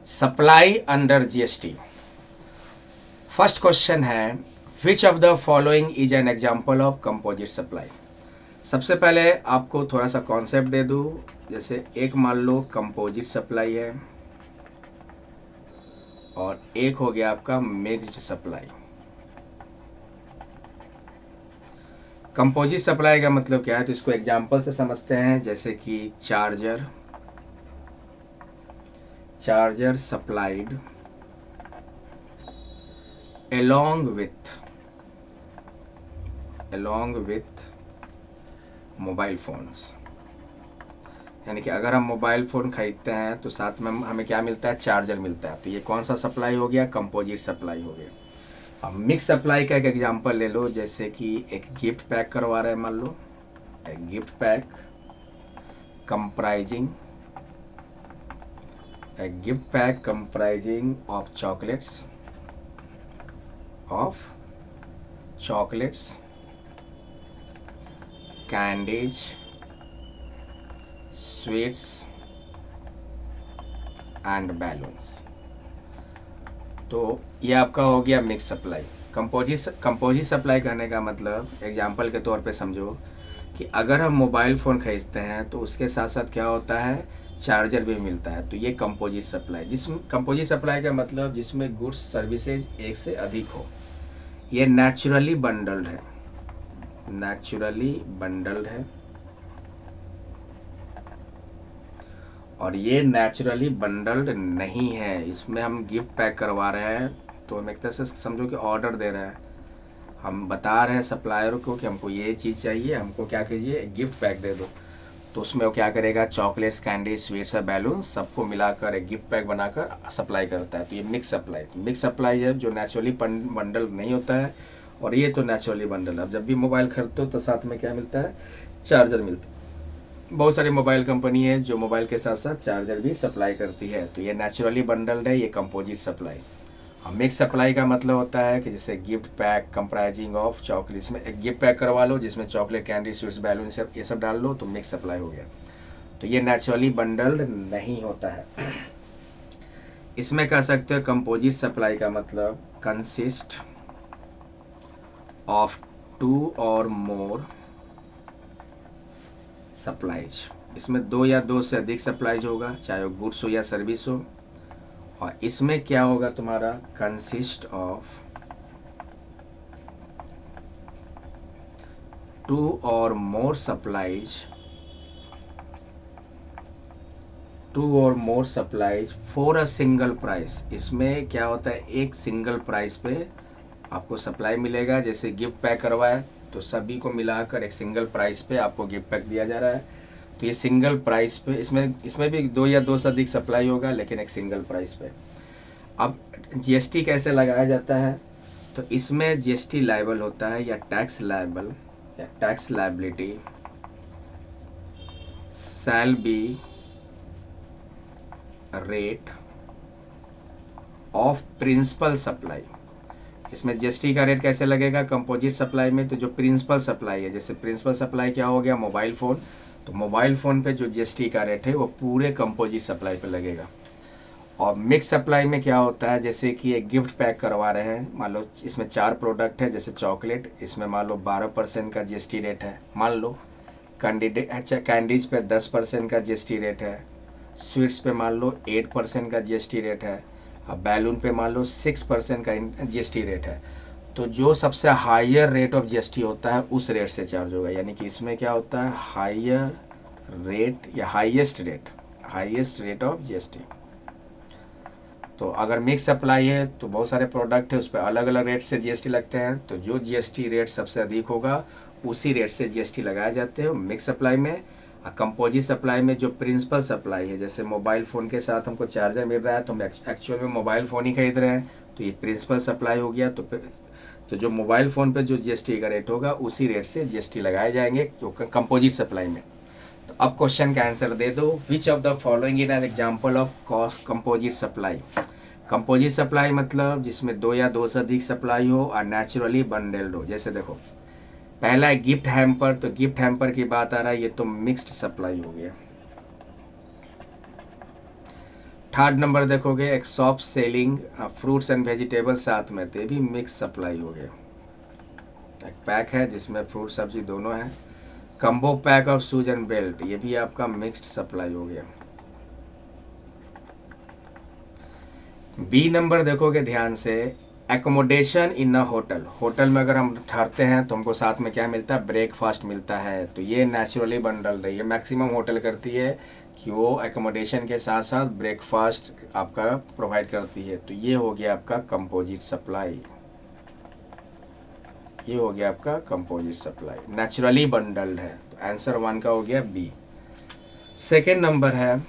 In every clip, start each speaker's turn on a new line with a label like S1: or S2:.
S1: Supply under GST. First question है which of the following is an example of composite supply. सबसे पहले आपको थोड़ा सा कॉन्सेप्ट दे दूं, जैसे एक मान लो कंपोजिट सप्लाई है और एक हो गया आपका मिक्स्ड सप्लाई। कंपोजिट सप्लाई का मतलब क्या है, तो इसको एग्जाम्पल से समझते हैं, जैसे कि charger supplied along with mobile phones. यानी कि अगर हम मोबाइल फ़ोन खरीदते हैं तो साथ में हमें क्या मिलता है, चार्जर मिलता है। तो ये कौन सा सप्लाई हो गया, कंपोजिट सप्लाई हो गया। अब मिक्स सप्लाई का एक एग्जांपल ले लो, जैसे कि एक गिफ्ट पैक करवा रहे हैं, मान लो एक gift pack comprising of chocolates, candies, sweets and balloons. तो ये आपका हो गया मिक्स सप्लाई। कंपोजिट सप्लाई करने का मतलब एग्जांपल के तौर पे समझो कि अगर हम मोबाइल फ़ोन खरीदते हैं तो उसके साथ साथ क्या होता है, चार्जर भी मिलता है। तो ये कंपोजिट सप्लाई का मतलब जिसमें गुड्स सर्विसेज एक से अधिक हो। ये नेचुरली बंडल्ड है और ये नेचुरली बंडल्ड नहीं है। इसमें हम गिफ्ट पैक करवा रहे हैं तो हम एक तरह से समझो कि ऑर्डर दे रहे हैं, हम बता रहे हैं सप्लायर को कि हमको ये चीज़ चाहिए, हमको क्या कीजिए, एक गिफ्ट पैक दे दो। तो उसमें वो क्या करेगा, चॉकलेट्स, कैंडी, स्वीट्स और बैलून सबको मिलाकर एक गिफ्ट पैक बनाकर सप्लाई करता है। तो ये मिक्स सप्लाई है जो नेचुरली बंडल नहीं होता है, और ये तो नेचुरली बंडल। अब जब भी मोबाइल खरीदते हो तो साथ में क्या मिलता है, चार्जर मिलता है। बहुत सारी मोबाइल कंपनी है जो मोबाइल के साथ साथ चार्जर भी सप्लाई करती है। तो ये नेचुरली बंडल्ड है, ये कंपोजिट सप्लाई। और मिक्स सप्लाई का मतलब होता है कि जैसे gift pack comprising of chocolate, इसमें एक गिफ्ट पैक करवा लो जिसमें चॉकलेट, कैंडी, स्वीट्स, बैलून ये सब डाल लो, तो मिक्स सप्लाई हो गया। तो ये नेचुरली बंडल्ड नहीं होता है। इसमें कह सकते हो कंपोजिट सप्लाई का मतलब कंसिस्ट ऑफ 2 और मोर सप्लाईज। इसमें 2 या 2 से अधिक सप्लाईज होगा, चाहे वो गुड्स हो या सर्विस हो। और इसमें क्या होगा तुम्हारा, कंसिस्ट ऑफ 2 और more supplies for a single price. इसमें क्या होता है, एक सिंगल प्राइस पे आपको सप्लाई मिलेगा। जैसे गिफ्ट पैक करवाया तो सभी को मिलाकर एक सिंगल प्राइस पे आपको गिफ्ट पैक दिया जा रहा है। तो ये सिंगल प्राइस पे, इसमें भी 2 या 2 से अधिक सप्लाई होगा, लेकिन एक सिंगल प्राइस पे। अब जीएसटी कैसे लगाया जाता है, तो इसमें जीएसटी लायबल होता है या tax liability shall be rate of principal supply. इसमें जीएसटी का रेट कैसे लगेगा कंपोजिट सप्लाई में, तो जो प्रिंसिपल सप्लाई है, जैसे प्रिंसिपल सप्लाई क्या हो गया, मोबाइल फ़ोन, तो मोबाइल फ़ोन पे जो जीएसटी का रेट है वो पूरे कंपोजिट सप्लाई पे लगेगा। और मिक्स सप्लाई में क्या होता है, जैसे कि एक गिफ्ट पैक करवा रहे हैं, मान लो इसमें 4 प्रोडक्ट है, जैसे चॉकलेट, इसमें मान लो 12% का जीएसटी रेट है, मान लो कैंडीज पे 10% का जीएसटी रेट है, स्वीट्स पे मान लो 8% का जीएसटी रेट है, अब बैलून पे मान लो 6% का जीएसटी रेट है। तो जो सबसे हायर रेट ऑफ जीएसटी होता है उस रेट से चार्ज होगा। यानी कि इसमें क्या होता है, हायर रेट या हाईएस्ट रेट ऑफ जीएसटी। तो अगर मिक्स सप्लाई है तो बहुत सारे प्रोडक्ट है, उस पर अलग अलग रेट से जीएसटी लगते हैं। तो जो जीएसटी रेट सबसे अधिक होगा उसी रेट से जीएसटी लगाए जाते हैं मिक्स सप्लाई में। कंपोजिट सप्लाई में जो प्रिंसिपल सप्लाई है, जैसे मोबाइल फ़ोन के साथ हमको चार्जर मिल रहा है तो हम एक्चुअल में मोबाइल फ़ोन ही खरीद रहे हैं, तो ये प्रिंसिपल सप्लाई हो गया। तो जो मोबाइल फ़ोन पे जो जीएसटी का रेट होगा उसी रेट से जीएसटी लगाए जाएंगे जो कंपोजिट सप्लाई में। तो अब क्वेश्चन का आंसर दे दो, विच of the following is an example of composite supply. Composite supply मतलब जिसमें 2 या 2 से अधिक सप्लाई हो और नेचुरली बंडल्ड हो। जैसे देखो पहला है गिफ्ट हैम्पर, तो गिफ्ट हैम्पर की बात आ रहा है, ये तो मिक्स्ड सप्लाई हो गया। थर्ड नंबर देखोगे एक shop selling fruits and vegetables साथ में, तो ये भी मिक्स सप्लाई हो गया। एक पैक है जिसमें फ्रूट सब्जी दोनों है। Combo pack of shoes and belt, ये भी आपका मिक्स्ड सप्लाई हो गया। बी नंबर देखोगे ध्यान से, एकोमोडेशन इन अ होटल। होटल में अगर हम ठहरते हैं तो हमको साथ में क्या मिलता है, ब्रेकफास्ट मिलता है, तो ये नेचुरली बंडल रही है। मैक्सिमम होटल करती है कि वो एकोमोडेशन के साथ साथ ब्रेकफास्ट आपका प्रोवाइड करती है, तो ये हो गया आपका कंपोजिट सप्लाई। ये हो गया आपका कंपोजिट सप्लाई, नेचुरली बंडल्ड है। तो आंसर 1 का हो गया बी। सेकेंड नंबर है,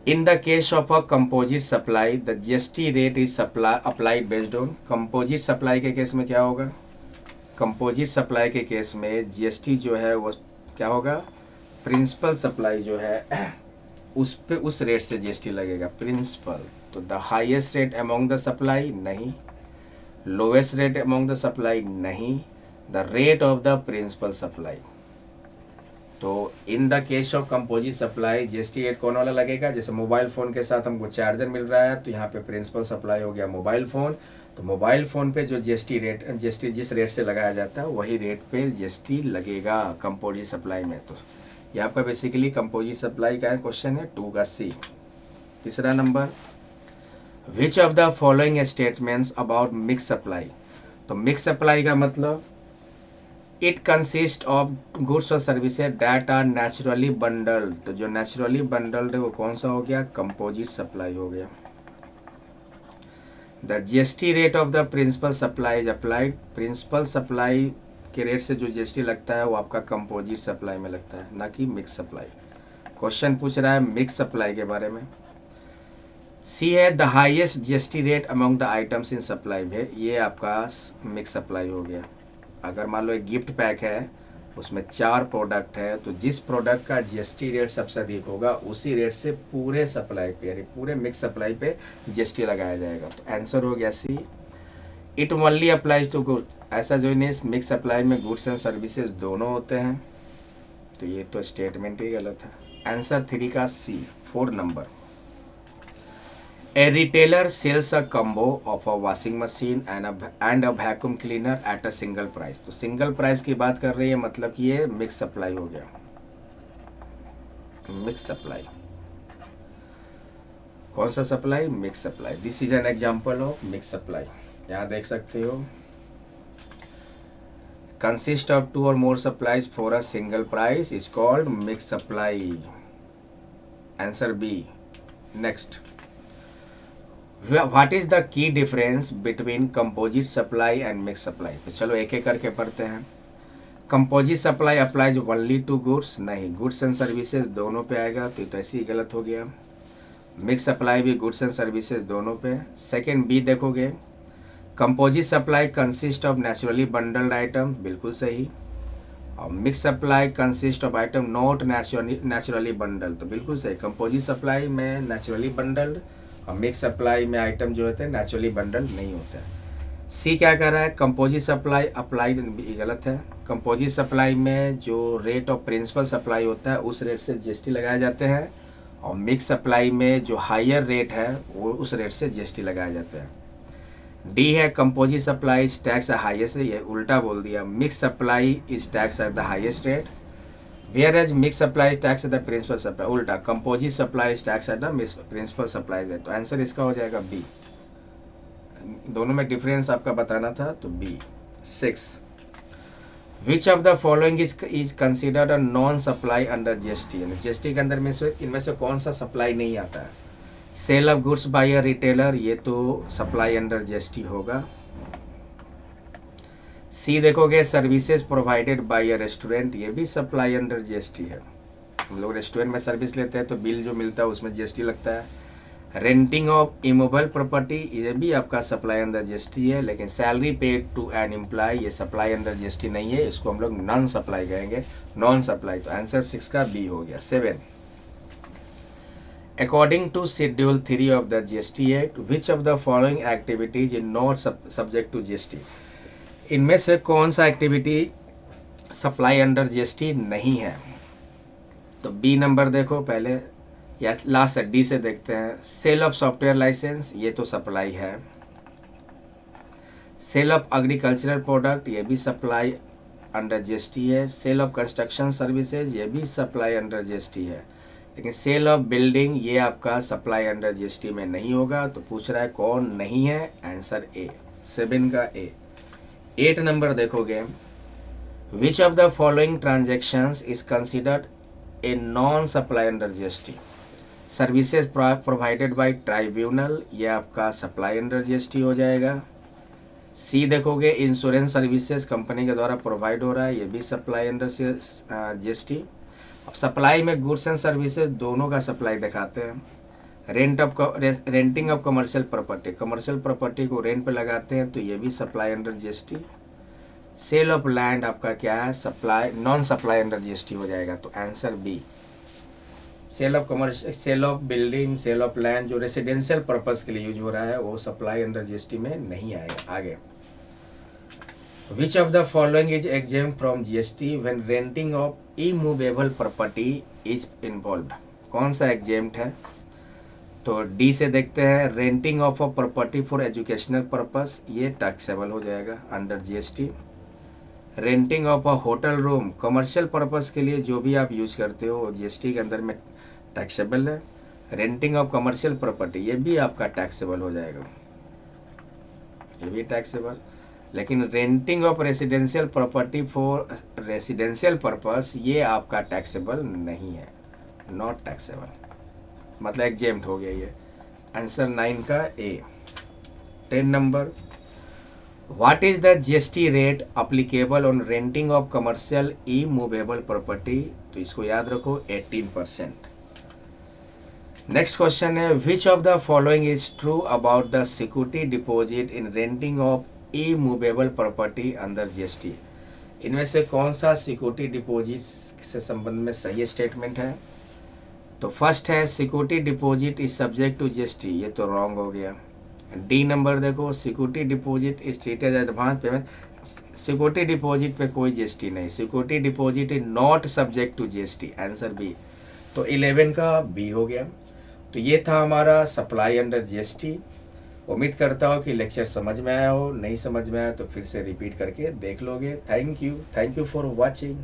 S1: इन the case of a composite supply the GST rate is applied based on. Composite supply के केस में क्या होगा, कंपोजिट सप्लाई के केस में जीएसटी जो है वो क्या होगा, प्रिंसिपल सप्लाई जो है उस पे उस रेट से जीएसटी लगेगा, प्रिंसिपल। तो the highest rate among the supply नहीं, lowest rate among the supply नहीं, the rate of the principal supply. तो in the case of composite supply GST rate कौन वाला लगेगा, जैसे मोबाइल फ़ोन के साथ हमको चार्जर मिल रहा है तो यहाँ पे प्रिंसिपल सप्लाई हो गया मोबाइल फ़ोन। तो मोबाइल फ़ोन पे जो जीएसटी जिस रेट से लगाया जाता है वही रेट पे जीएसटी लगेगा कंपोजिट सप्लाई में। तो ये आपका बेसिकली कंपोजिट सप्लाई का क्वेश्चन है 2 का सी। तीसरा नंबर, which of the following statements about mix supply. तो मिक्स सप्लाई का मतलब इट कंसिस्ट ऑफ गुड्स और services that are naturally bundled. तो जो नेचुरली बंडल्ड है वो कौन सा हो गया, कंपोजिट सप्लाई हो गया। The GST rate of the principal supply is applied. Principal supply के रेट से जो जीएसटी लगता है वो आपका कंपोजिट सप्लाई में लगता है, ना कि मिक्स सप्लाई। क्वेश्चन पूछ रहा है मिक्स सप्लाई के बारे में। सी है the highest GST rate among the items in supply है, ये आपका मिक्स सप्लाई हो गया। अगर मान लो एक गिफ्ट पैक है उसमें 4 प्रोडक्ट है, तो जिस प्रोडक्ट का जीएसटी रेट सबसे अधिक होगा उसी रेट से पूरे सप्लाई पे यानी पूरे मिक्स सप्लाई पे जीएसटी लगाया जाएगा। तो आंसर हो गया C. It only applies to good, ऐसा जो नहीं, मिक्स सप्लाई में गुड्स एंड सर्विसेज दोनों होते हैं, तो ये तो स्टेटमेंट ही गलत है। आंसर 3 का सी। 4 number, A retailer sells a combo of a washing machine and a vacuum cleaner at a single price। तो सिंगल प्राइस की बात कर रही है, मतलब कि ये मिक्स सप्लाई हो गया। मिक्स सप्लाई कौन सा supply, mix supply. This is an example of mix supply. यहाँ देख सकते हो, consist of 2 or more supplies for a single price is called mixed supply। Answer B. Next, what is the key difference between composite supply and mix supply. तो चलो एक एक करके पढ़ते हैं। Composite supply applies only to goods, नहीं, goods and services दोनों पे आएगा, तो ऐसे ही गलत हो गया। मिक्स सप्लाई भी गुड्स एंड सर्विसेज दोनों पे। सेकेंड बी देखोगे, composite supply consist of naturally bundled item, बिल्कुल सही। और mix supply consist of item not naturally bundled, तो बिल्कुल सही। कंपोजिट सप्लाई में नेचुरली बंडल्ड और मिक्स सप्लाई में आइटम जो होते हैं नेचुरली बंडल नहीं होता है। सी क्या कर रहा है, कंपोजिट सप्लाई अप्लाइड, गलत है। कंपोजिट सप्लाई में जो रेट ऑफ प्रिंसिपल सप्लाई होता है उस रेट से जीएसटी लगाए जाते हैं, और मिक्स सप्लाई में जो हायर रेट है वो उस रेट से जीएसटी लगाए जाते हैं। डी है composite supply is tax the highest, ये उल्टा बोल दिया, mix supply is tax at the highest rate, whereas mixed supply is taxed at the principal supply, उल्टा composite supply is taxed at the principal supply rate. तो answer इसका हो जाएगा B. दोनों में डिफरेंस आपका बताना था, तो B. 6, which of the following is considered a non supply under GST. यानी जीएसटी के अंदर में से इनमें से कौन सा सप्लाई नहीं आता है। Sale of goods by a retailer, ये तो सप्लाई अंडर जीएसटी होगा। सी देखोगे, services provided by a restaurant, ये भी सप्लाई अंडर जीएसटी है। हम लोग रेस्टोरेंट में सर्विस लेते हैं तो बिल जो मिलता है उसमें जीएसटी लगता है। रेंटिंग ऑफ इमूवेबल प्रॉपर्टी, ये भी आपका सप्लाई अंडर जीएसटी है, लेकिन salary paid to an employee ये सप्लाई अंडर जीएसटी नहीं है, इसको हम लोग नॉन सप्लाई कहेंगे, नॉन सप्लाई। तो आंसर 6 का बी हो गया। 7, according to schedule 3 of the GST act which of the following activities is not subject to GST. इनमें से कौन सा एक्टिविटी सप्लाई अंडर जीएसटी नहीं है। तो बी नंबर देखो, पहले या लास्ट डी से देखते हैं, सेल ऑफ सॉफ्टवेयर लाइसेंस, ये तो सप्लाई है। सेल ऑफ एग्रीकल्चरल प्रोडक्ट, ये भी सप्लाई अंडर जीएसटी है। सेल ऑफ कंस्ट्रक्शन सर्विसेज, ये भी सप्लाई अंडर जीएसटी है। लेकिन सेल ऑफ बिल्डिंग, ये आपका सप्लाई अंडर जीएसटी में नहीं होगा। तो पूछ रहा है कौन नहीं है, आंसर ए, 7 का ए। 8 नंबर देखोगे, विच of the following transactions is considered a non supply under GST. Services provided bye tribunal, ये आपका सप्लाई अंडर जीएसटी हो जाएगा। सी देखोगे, इंश्योरेंस सर्विसेज कंपनी के द्वारा प्रोवाइड हो रहा है, ये भी सप्लाई अंडर जीएसटी। अब सप्लाई में गुड्स एंड सर्विसेज दोनों का सप्लाई दिखाते हैं। Renting of commercial property, commercial property को रेंट पे लगाते हैं, तो ये भी supply under GST. Sale of land आपका क्या है, supply non supply under GST हो जाएगा। तो answer B. Sale of commercial, sale of building, sale of land जो रेसिडेंशियल पर्पस के लिए यूज हो रहा है वो सप्लाई अंडर जीएसटी में नहीं आएगा। आगे, विच of the following is exempt from GST when renting of immovable property is involved. कौन सा एग्जेम्प्ट है, तो डी से देखते हैं, renting of a property for educational purpose, ये टैक्सेबल हो जाएगा under GST. Renting of a hotel room, commercial purpose के लिए जो भी आप यूज करते हो जीएसटी के अंदर में टैक्सेबल है। रेंटिंग ऑफ कमर्शियल प्रॉपर्टी, ये भी आपका टैक्सेबल हो जाएगा, ये भी टैक्सेबल। लेकिन renting of residential property for residential purpose, ये आपका टैक्सेबल नहीं है, नॉट टैक्सेबल, मतलब एग्जेम्प्ट हो गया ये। आंसर 9 का ए। 10 number, what is the GST rate applicable on renting of commercial E movable property. तो इसको याद रखो, 18%। नेक्स्ट क्वेश्चन है, which of the following is true about the security deposit in renting of E movable property under GST. इनमें से कौन सा security deposit से संबंध में सही स्टेटमेंट है। तो फर्स्ट है, security deposit is subject to GST, ये तो रॉन्ग हो गया। डी नंबर देखो, security deposit is treated as advance payment, security deposit पे कोई जीएसटी नहीं, security deposit is not subject to GST, answer B. तो 11 का बी हो गया। तो ये था हमारा सप्लाई अंडर जीएसटी। उम्मीद करता हूँ कि लेक्चर समझ में आया हो, नहीं समझ में आया तो फिर से रिपीट करके देख लोगे। Thank you for watching.